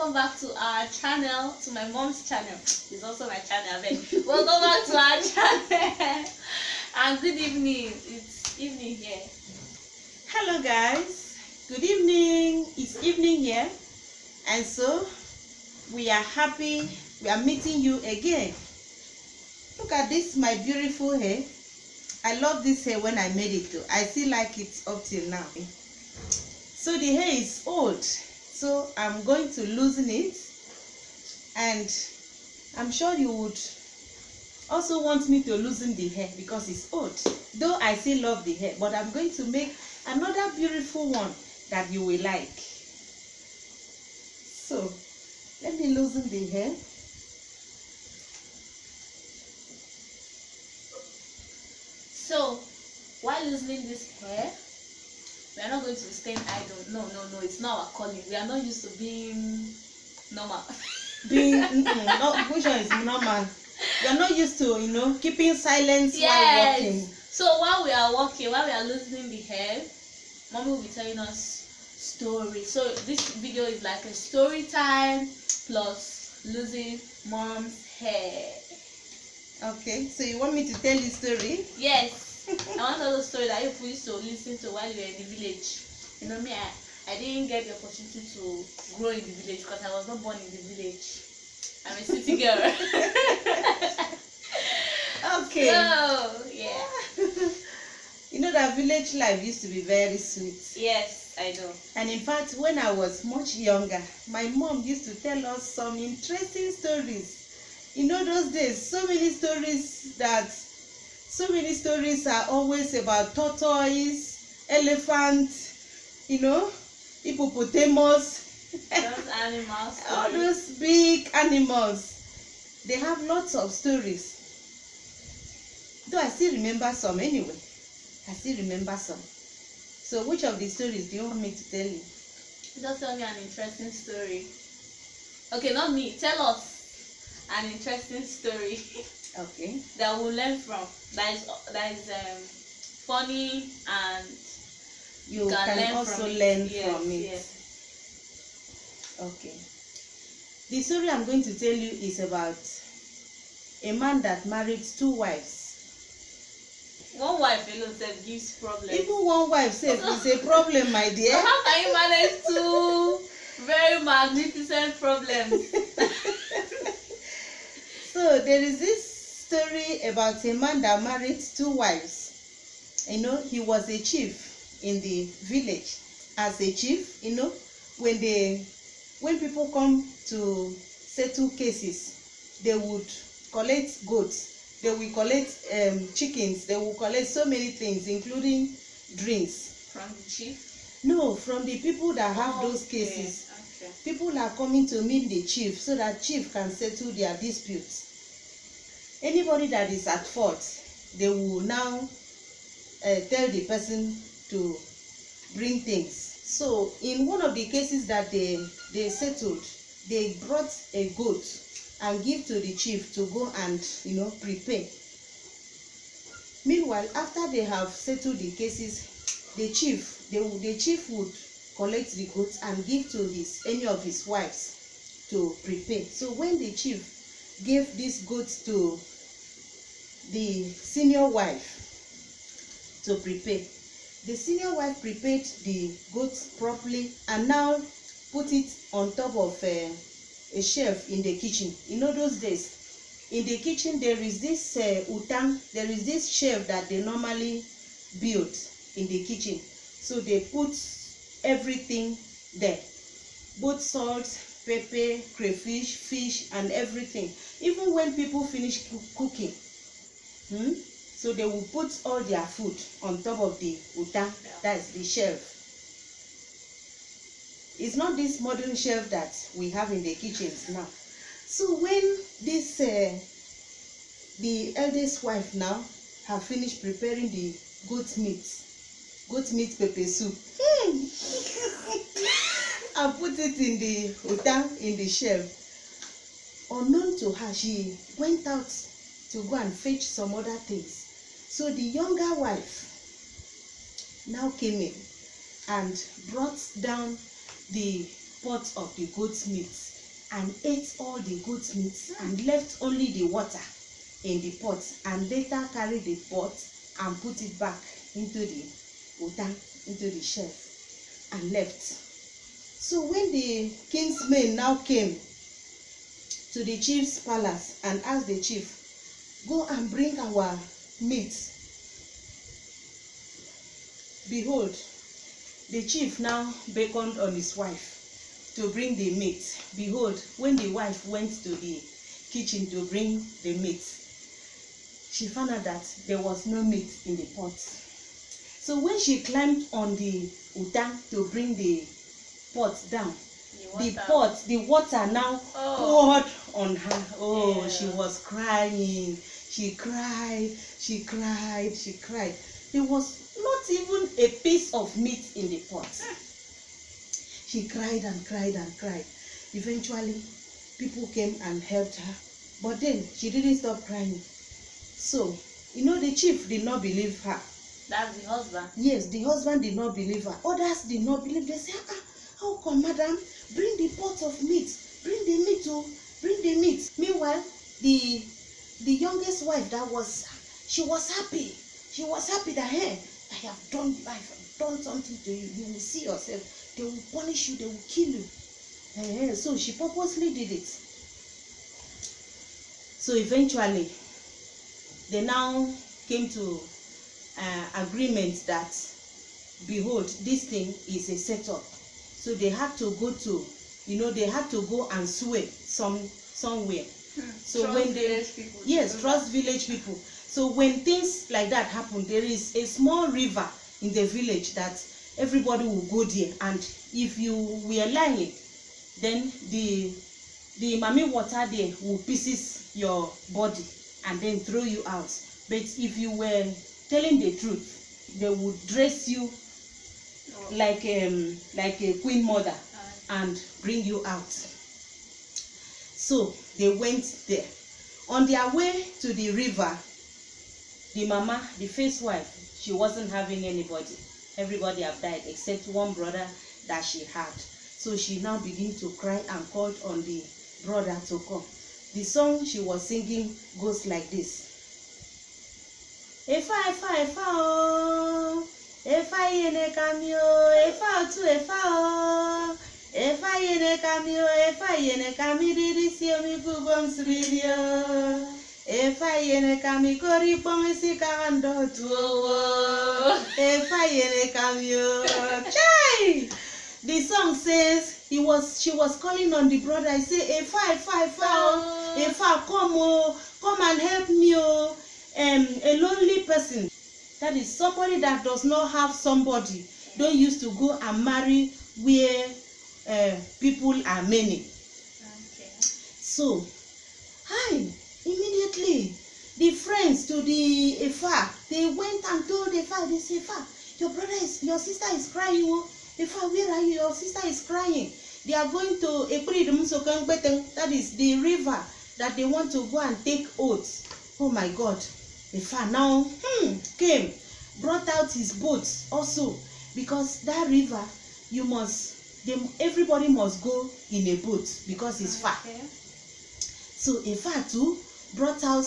welcome back to our channel, to my mom's channel. It's also my channel, but welcome back to our channel. And good evening. It's evening here. Hello guys, good evening. It's evening here, and so we are happy we are meeting you again. Look at this, my beautiful hair. I love this hair when I made it too. I still like it up till now. So the hair is old, so I'm going to loosen it, and I'm sure you would also want me to loosen the hair because it's old. Though I still love the hair, but I'm going to make another beautiful one that you will like. So let me loosen the hair. So while loosening this hair, we are not going to stay idle. No, it's not our calling. We are not used to being normal. No, which one is normal? We are not used to, keeping silence while walking. So while we are walking, while we are loosening the hair, mommy will be telling us stories. So this video is like a story time plus losing mom's hair. Okay, so you want me to tell you a story? Yes. I want to tell the story that you used to listen to while you were in the village. You know me, I didn't get the opportunity to grow in the village because I was not born in the village. I'm a city girl. Okay. So, yeah. You know that village life used to be very sweet. Yes, I know. And in fact, when I was much younger, my mom used to tell us some interesting stories. You know, those days, so many stories are always about tortoise, elephant, hippopotamus. Those animals. All those big animals. They have lots of stories. Though I still remember some anyway. I still remember some. So which of the stories do you want me to tell you? Just tell me an interesting story. Okay, not me. Tell us an interesting story. Okay. That we'll learn from. That is funny, and you can also learn from it. Yes. Okay. The story I'm going to tell you is about a man that married 2 wives. One wife alone gives problems. Even one wife says it's a problem, my dear. So how can you manage 2 very magnificent problems? So there is this story about a man that married 2 wives. He was a chief in the village. As a chief, when people come to settle cases, they would collect goats, they will collect chickens, they will collect so many things, including drinks. From the chief? No, from the people that have those cases. Okay. People are coming to meet the chief so that chief can settle their disputes. Anybody that is at fault, they will now tell the person to bring things. So in one of the cases that they settled, they brought a goat and give to the chief to go and prepare. Meanwhile, after they have settled the cases, the chief would collect the goats and give to any of his wives to prepare. So when the chief gave these goats to the senior wife to prepare, the senior wife prepared the goats properly and now put it on top of a shelf in the kitchen. Those days in the kitchen there is this utang, there is this shelf that they normally build in the kitchen. So they put everything there, both salt, pepper, crayfish, fish, and everything. Even when people finish cooking, so they will put all their food on top of the utang, that's the shelf. It's not this modern shelf that we have in the kitchens now. So when this the eldest wife now have finished preparing the goat meat pepper soup, and put it in the utang in the shelf, unknown to her, she went out to go and fetch some other things. So the younger wife now came in and brought down the pot of the goat's meat and ate all the goat's meat and left only the water in the pot, and later carried the pot and put it back into the udang, into the shelf, and left. So when the king's men now came to the chief's palace and asked the chief, go and bring our meat. Behold, the chief now beckoned on his wife to bring the meat. Behold, when the wife went to the kitchen to bring the meat, she found out that there was no meat in the pot. So when she climbed on the udang to bring the pot down, the water now poured on her. Oh, yeah. She was crying. She cried. There was not even a piece of meat in the pot. She cried and cried and cried. Eventually, people came and helped her. But then she didn't stop crying. So, the chief did not believe her. That's the husband? Yes, the husband did not believe her. Others did not believe. They said, how come, madam? Bring the pot of meat. Bring the meat, oh. Bring the meat. Meanwhile, the youngest wife, she was happy. She was happy that, hey, I have done something to you. You will see yourself. They will punish you. They will kill you. So she purposely did it. So eventually, they now came to agreement that, behold, this thing is a setup. So they had to go to, they had to go and swear somewhere. So when village people. Yes, trust village people. So when things like that happen, there is a small river in the village that everybody will go there, and if you were lying, then the mami water there will pieces your body and then throw you out. But if you were telling the truth, they would dress you like a queen mother and bring you out. So they went there. On their way to the river, the mama, the first wife, she wasn't having anybody. Everybody have died except one brother that she had. So she now began to cry and called on the brother to come. The song she was singing goes like this. Efa, efa, efa, oh. Efa yene kamio, efa tu efa, oh. Efa yene kamio, efa yene kamiri sio mi kubom sridio. Efa yene kami kori pomisi kando tuo. Efa yene kamio. Chai! The song says she was calling on the brother. I say, Efa, come and help me, oh. A lonely person, that is somebody that does not have somebody, don't used to go and marry where people are many. Okay. So, immediately the friends to the Efa, they went and told Efa, they say, Efa, your sister is crying. Oh. Efa, where are you? Your sister is crying. They are going to that is the river that they want to go and take oaths. Oh my God. Efa now came, brought out his boats also, because that river, everybody must go in a boat because it's far. Okay. So Efa too brought out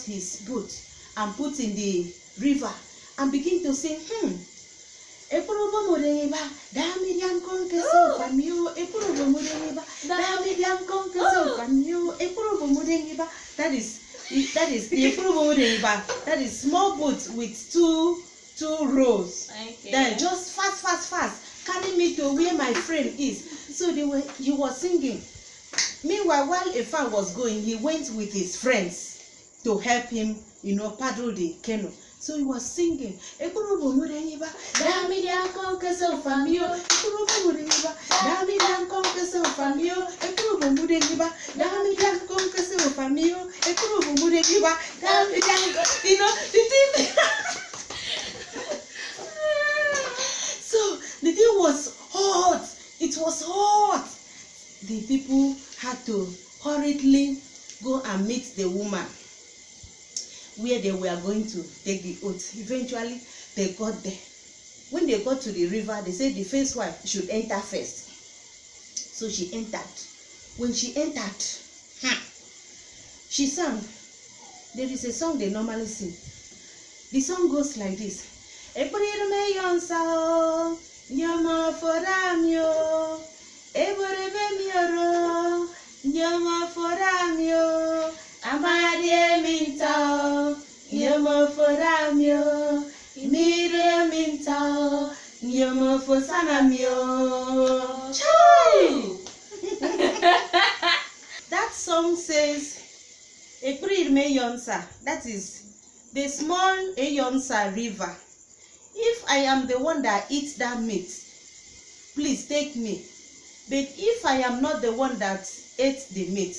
his boat and put in the river and begin to sing, that is small boat with two rows. Okay. Then just fast carry me to where my friend is. So he was singing. Meanwhile, while Efa was going, he went with his friends to help him, paddle the canoe. So he was singing. So the thing was hot. It was hot. The people had to hurriedly go and meet the woman where they were going to take the oath. Eventually, they got there. When they got to the river, they said the first wife should enter first. So she entered. When she entered, she sang. There is a song they normally sing. The song goes like this. Ebore yonsa nyama foramyo. Ebore mioro nyama foramyo. Amade minta nyama foramyo. Mire minta nyama fosanamyo. Chai! That song says, that is the small Eyonsa river. If I am the one that eats that meat, please take me. But if I am not the one that ate the meat,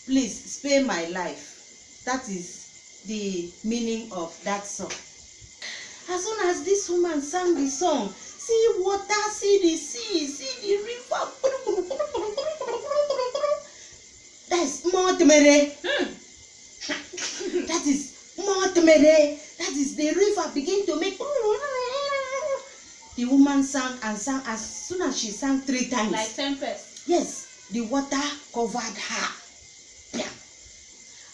please spare my life. That is the meaning of that song. As soon as this woman sang the song, see water, see the sea, see the river. That's Montemere. That is Montemere. That is the river begin to make. The woman sang and sang. As soon as she sang 3 times, like tempest. Yes, the water covered her. Yeah.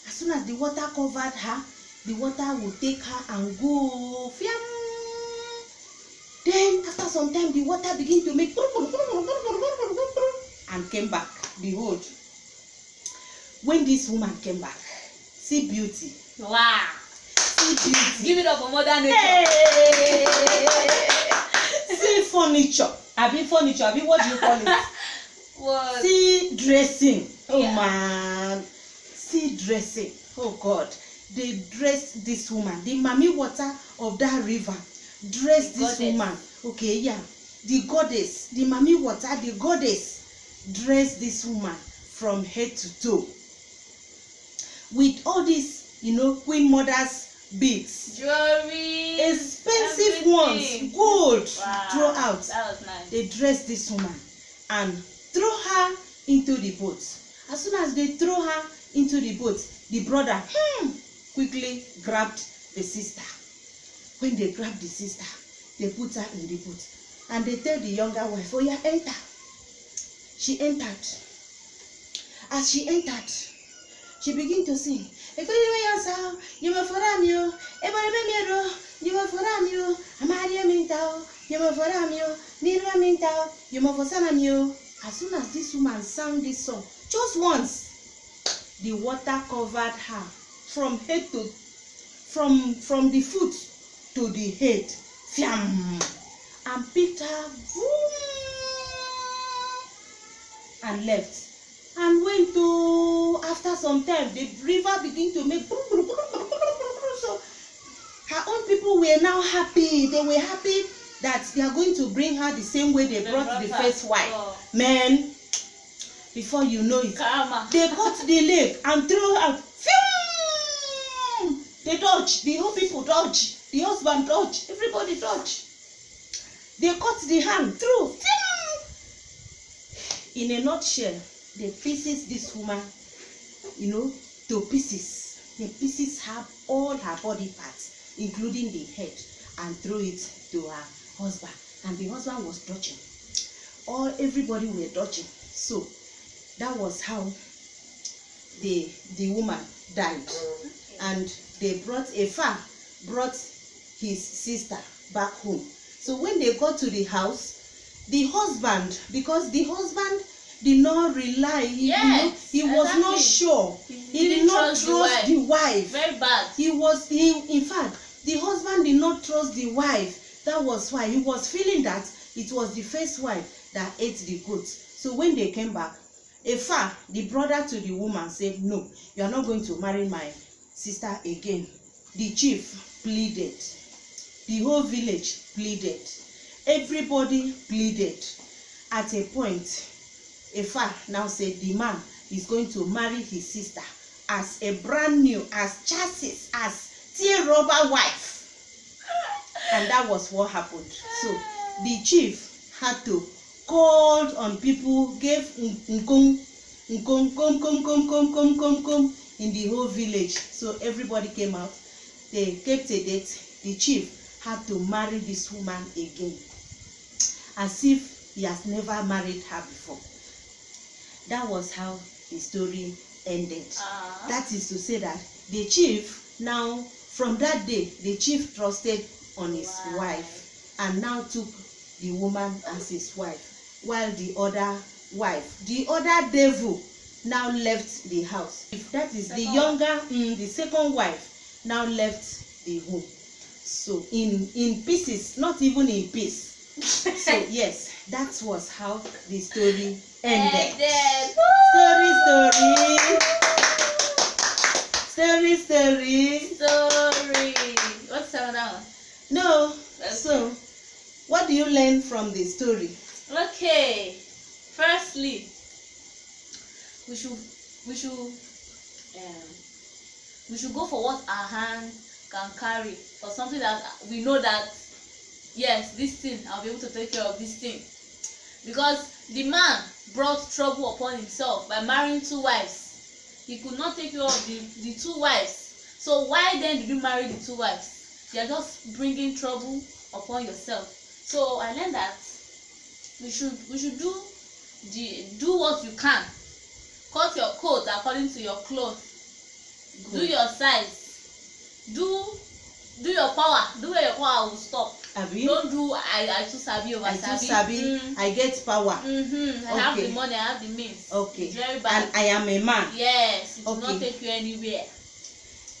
As soon as the water covered her, the water will take her and go. Then after some time, the water begin to make and came back. Behold, when this woman came back, see beauty. Wow. See beauty. Give it up for Mother Nature. Hey. See furniture. Furniture. What do you call it? What? See dressing. Oh Yeah. man. See dressing. Oh God. They dressed this woman. The mommy water of that river dressed this woman. Okay, yeah. The goddess, the mommy water, the goddess dressed this woman from head to toe. With all these, Queen Mother's beads. Jewelry. Expensive everything. ones. Gold. Wow. Throughout. That was nice. They dressed this woman and throw her into the boat. As soon as they throw her into the boat, the brother quickly grabbed the sister. When they grabbed the sister, they put her in the boat. And they tell the younger wife, oh yeah, enter. She entered. As she entered, she began to sing. As soon as this woman sang this song, just once, the water covered her from head to from the foot to the head, and picked her and left. And went to, after some time, the river began to make. So her own people were now happy. They were happy that they are going to bring her the same way they brought the first wife. Oh. Man, before you know it, Karma. they cut the leg and threw her out. They dodge. The whole people dodge. The husband dodge. Everybody dodge. They cut the hand through. In a nutshell, they pieces this woman, to pieces. They pieces her all her body parts, including the head, and threw it to her husband. And the husband was dodging. Everybody were dodging. So that was how the woman died. And they brought his sister back home. So when they got to the house, the husband, because the husband did not rely, he was not sure. He did not trust the wife. Very bad. In fact, the husband did not trust the wife. That was why he was feeling that it was the first wife that ate the goat. So when they came back, the brother to the woman said, no, you are not going to marry my sister again. The chief pleaded. The whole village pleaded. Everybody pleaded. At a point, Efa now said the man is going to marry his sister as a brand new, as chassis, as tear rubber wife. And that was what happened. So the chief had to call on people, gave nkong in the whole village. So everybody came out. They kept a date. The chief had to marry this woman again, as if he has never married her before. That was how the story ended. Ah. That is to say that the chief now, from that day, the chief trusted on his wife and now took the woman as his wife, while the other devil now left the house. If that is the younger, the second wife now left the home. So in pieces, not even in peace. So yes, that was how the story ended. Story. What's another one? No. Okay. So what do you learn from the story? Okay. Firstly, we should go for what our hand can carry, for something that we know that yes, this thing, I'll be able to take care of this thing. Because the man brought trouble upon himself by marrying 2 wives. He could not take care of the 2 wives. So why then did you marry the 2 wives? You are just bringing trouble upon yourself. So I learned that we should do what you can. Cut your coat according to your clothes. Good. Do your size. Do your power. Do where your power will stop. Abi? Don't do I too sabi over sabi. I get power. I have the money, I have the means. Okay. It's very bad. And I am a man. Yes, it will not take you anywhere.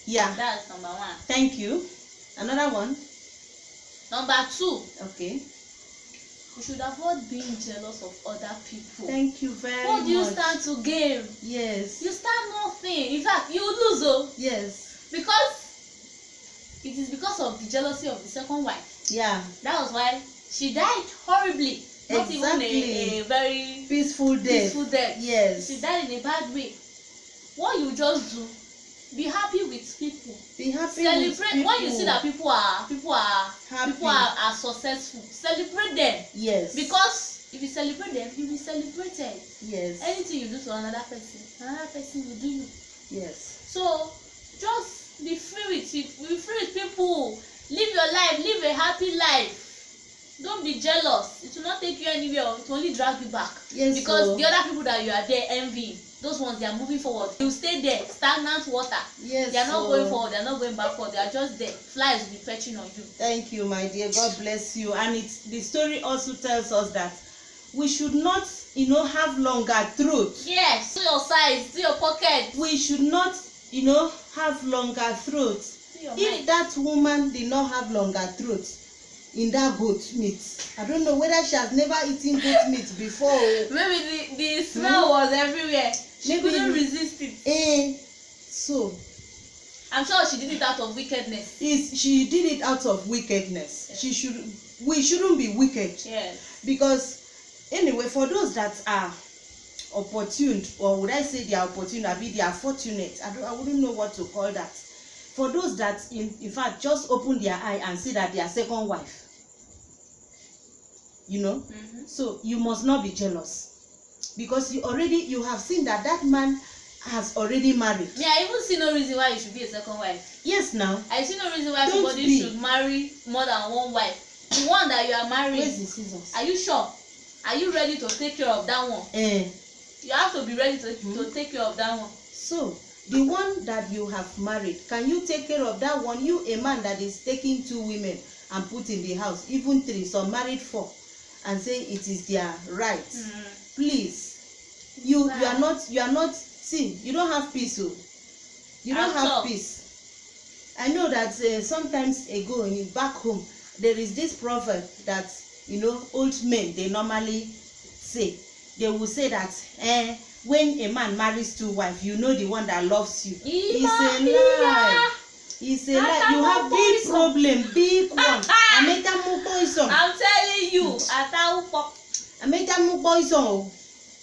Yeah. That's number 1. Thank you. Another one. Number 2. Okay. We should avoid being jealous of other people. Thank you very much. What do you stand to gain? Yes. You stand nothing. In fact, you lose. Oh. Yes. Because it is because of the jealousy of the second wife. Yeah. That was why she died horribly. Not even a very peaceful death. Yes. She died in a bad way. What you just do, be happy with people. Be happy. Celebrate with people. when you see that people are successful. Celebrate them. Yes. Because if you celebrate them, you'll be celebrated. Yes. Anything you do to another person will do you. Yes. So just be free with it. Be free with people. Live your life. Live a happy life. Don't be jealous. It will not take you anywhere. It will only drag you back. Yes. Because the other people that you are there envying, those ones, they are moving forward. You stay there, stagnant water. Yes. They are not going forward. They are not going backward. They are just there. Flies will be perching on you. Thank you, my dear. God bless you. And the story also tells us that we should not, have longer throat. Yes. Do your size. Do your pocket. We should not, have longer throat. If that woman did not have longer throat in that goat meat, I don't know whether she has never eaten goat meat before. Maybe the smell was everywhere. She couldn't resist it. So I'm sure she did it out of wickedness. She did it out of wickedness. Yes. We shouldn't be wicked. Yes. Because anyway, for those that are opportune, or would I say they are opportune, they are fortunate. I wouldn't know what to call that. For those that in fact just open their eye and see that they are second wife. So you must not be jealous, because you have seen that man has already married. Yeah, I even see no reason why you should be a second wife. Yes, now I see no reason why somebody should marry more than one wife. The one that you are marrying, where's the scissors? Are you sure? Are you ready to take care of that one? You have to be ready to take care of that one. So the one that you have married, can you take care of that one? You, a man that is taking 2 women and put in the house, even 3, some married 4, and say it is their right. Please, you are not. See, you don't have peace. You don't have peace. I know that sometimes ago back home there is this proverb that old men they normally say. They will say that when a man marries 2 wives, the one that loves you. It's a lie. It's a lie. You have big problem, big one. I'm telling you.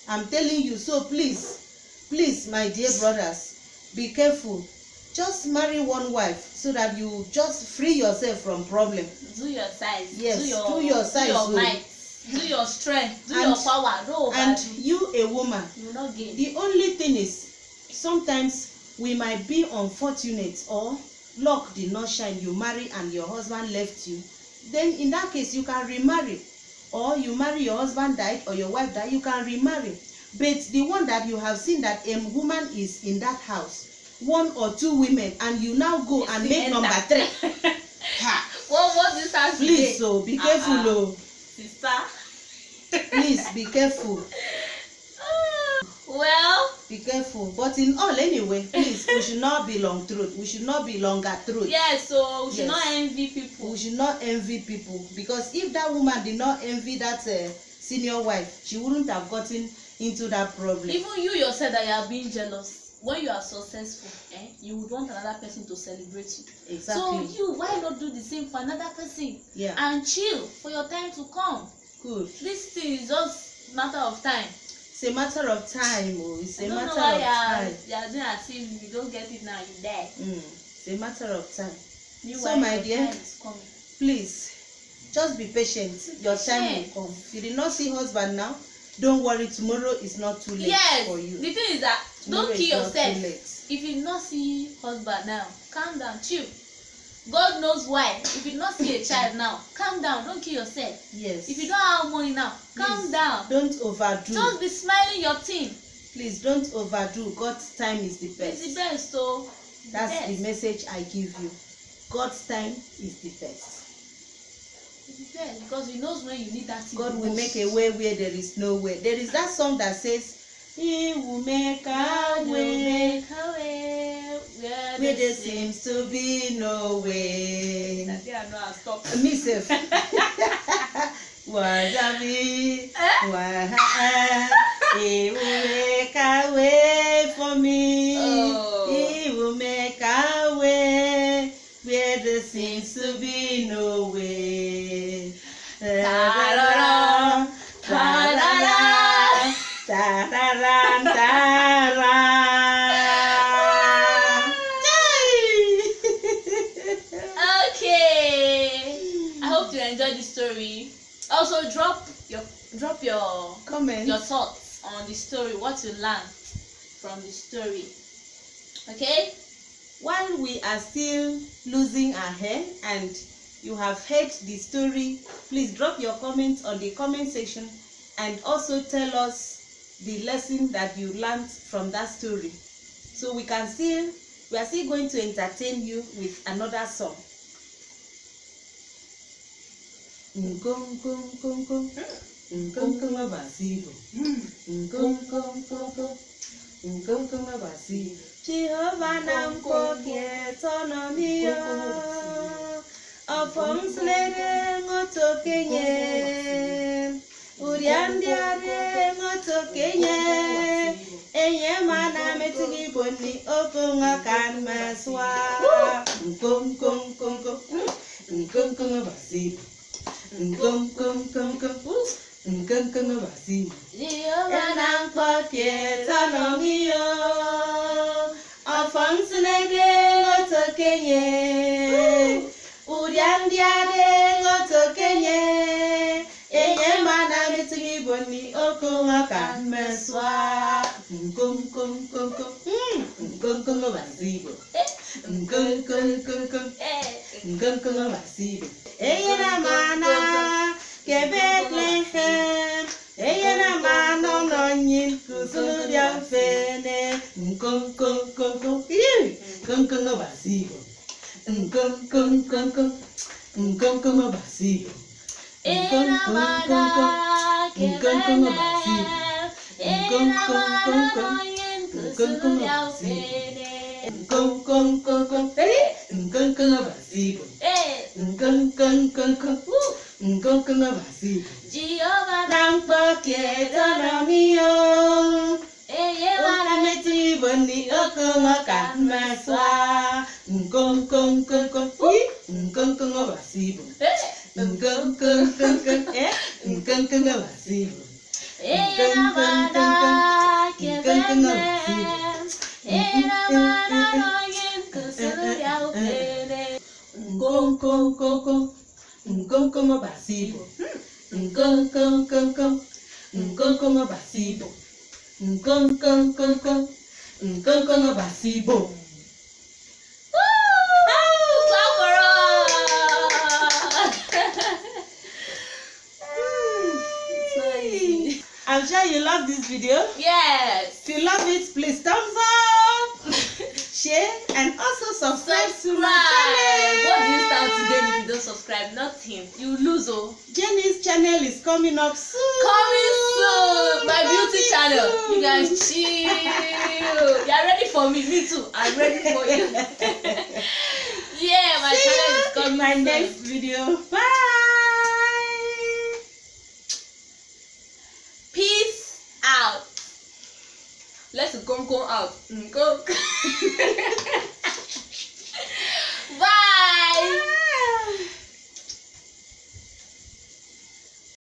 I'm telling you. So please, my dear brothers, be careful. Just marry 1 wife so that you just free yourself from problem. Do your size. Yes, do your size. Do your might. Do your strength. Do your power. And you, a woman, you will not gain. The only thing is, sometimes we might be unfortunate, or luck did not shine. You marry and your husband left you. Then in that case, you can remarry. Or you marry, your husband died, or your wife died, you can remarry. But the one that you have seen that a woman is in that house, 1 or 2 women, and you now go and make number 3. Ha. What this has Please, so be careful, oh. Sister. Please be careful. Well, Be careful. But in all, anyway, please, we should not be long throat. We should not be longer throat. yeah, so we should Yes. not envy people. We should not envy people, because if that woman did not envy that senior wife, she wouldn't have gotten into that problem. Even you yourself that you are being jealous, when you are successful, you would want another person to celebrate you. Exactly. So you, why not do the same for another person? Yeah. And chill for your time to come. Good. This thing is just matter of time. It's a matter of time. Oh, it's a I don't matter know why of time. you are doing as if you don't get it now, you die. It's a matter of time. Meanwhile, So, my your dear, time is coming. please, just be patient. Your time will come. If you did not see husband now, don't worry. Tomorrow is not too late for you. The thing is that Tomorrow don't is kill not yourself. too late. If you not see husband now, calm down, chill. God knows why. If you not see a child now, calm down, don't kill yourself. Yes. If you don't have money now, calm Please, down. don't overdo. Just be smiling your thing. Please don't overdo. God's time is the best. It's the best, so That's the message I give you. God's time is the best. It's the best because He knows when you need that thing. God the will most. make a way where there is no way. There is that song that says, He will make a God will way make a way where where there there seems to be no way. That day I know I'll stop. Myself. Wajabi, He will make a way for me. Oh. He will make a way where there seems to be no way. Ta-da-da, ta-da-da. Ta-da-da, ta-da. Okay. I hope you enjoyed the story. Also, drop your Comment. your thoughts on the story, what you learned from the story. Okay? While we are still losing our hair and you have heard the story, please drop your comments on the comment section and also tell us the lesson that you learned from that story. So we are still going to entertain you with another song. Jehovah namkoke tonomio ofomslere ngotokenye uriandiare ngotokenye enye mana metigi boni okonga kan maswa kom basi kom basi namkoke tonomio ofomslere ngotokenye uriandiare ngotokenye enye mana mitigi boni okonga kan maswa kom basi kom basi eyena mana ke Bethlehem eyena mana nonyin kusudia fene kom basi kom basi Jehovah nampoke tonomio wana meti boni okonga kan maswa kom basi basibo. Clap for us! It's not easy. I'm sure you love this video. Yes. If you love it, please thumbs up, share, and also subscribe to my channel. What do you stand to gain if you don't subscribe? Nothing. You lose. Oh. Jenny's channel is coming up soon. Coming soon. My beauty channel. You guys chill. You are ready for me? Me too. I'm ready for you. Yeah, my channel is coming in my soon. next video. Bye. Peace out. Let's go out. Go.